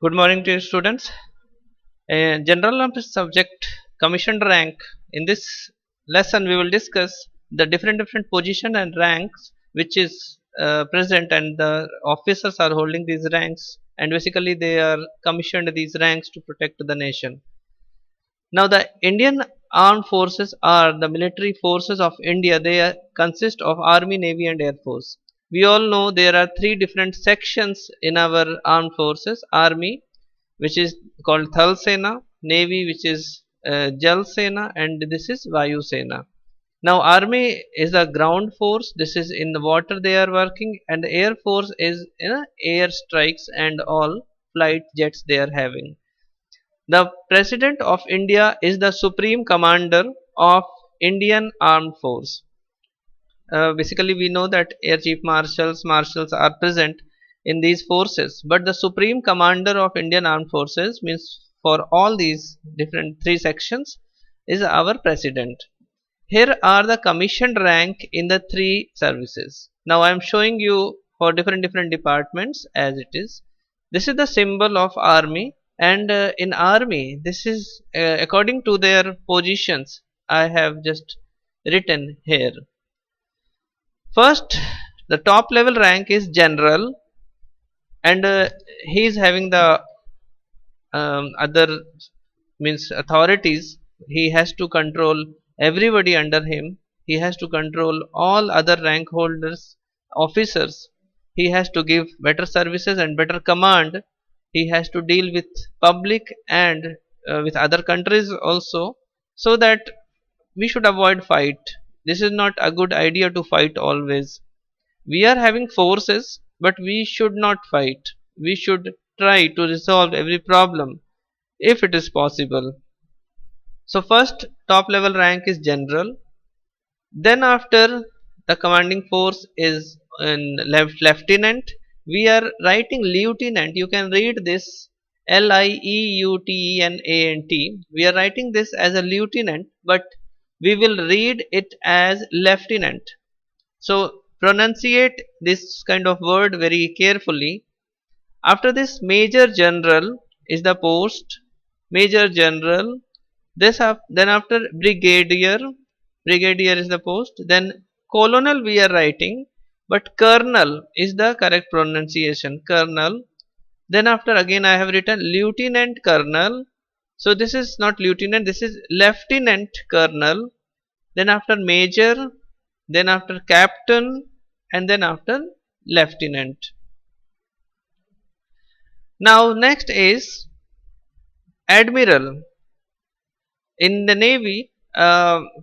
Good morning to you students. General knowledge subject commissioned rank. In this lesson, we will discuss the different position and ranks which is present, and the officers are holding these ranks, and basically they are commissioned these ranks to protect the nation. Now, the Indian armed forces are the military forces of India. They consist of Army, Navy, and Air Force. We all know there are three different sections in our armed forces: Army, which is called Thal Sena; Navy, which is Jal Sena; and this is Vayu Sena. Now, Army is a ground force. This is in the water they are working, and Air Force is air strikes and all flight jets they are having. The President of India is the Supreme Commander of Indian Armed Force. Basically, we know that Air Chief Marshals are present in these forces, but the Supreme Commander of Indian Armed Forces, means for all these different three sections, is our President. Here are the commissioned rank in the three services. Now I am showing you for different departments as it is. This is the symbol of army, and in army this is according to their positions. I have just written here. First, the top level rank is general, and he is having the other means authorities. He has to control everybody under him. He has to control all other rank holders, officers. He has to give better services and better command. He has to deal with public and with other countries also, so that we should avoid fight. This is not a good idea to fight always. We are having forces, but we should not fight. We should try to resolve every problem if it is possible. So first top level rank is general. Then after the commanding force is in lieutenant. We are writing lieutenant. You can read this Lieutenant. We are writing this as a lieutenant, but we will read it as lieutenant. So pronunciate this kind of word very carefully. After this, major general is the post. Major general. Then after brigadier, brigadier is the post. Then colonel we are writing, but colonel is the correct pronunciation. Colonel. Then after again I have written lieutenant colonel. So this is not lieutenant, this is lieutenant colonel. Then after major, then after captain, and then after lieutenant. Now next is admiral. In the navy,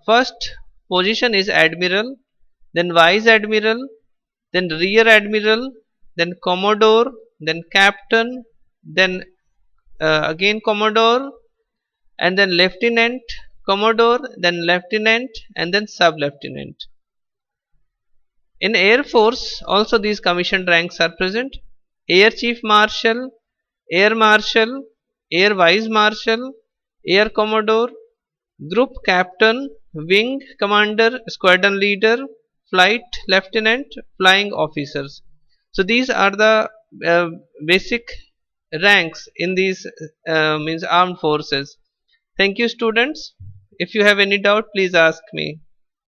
first position is admiral, then vice admiral, then rear admiral, then commodore, then captain, then again commodore, and then lieutenant, commodore, then lieutenant, and then sub lieutenant. In air force also these commissioned ranks are present: air chief marshal, air marshal, air vice marshal, air commodore, group captain, wing commander, squadron leader, flight lieutenant, flying officers. So these are the basic ranks in these means armed forces. Thank you students. If you have any doubt, please ask me.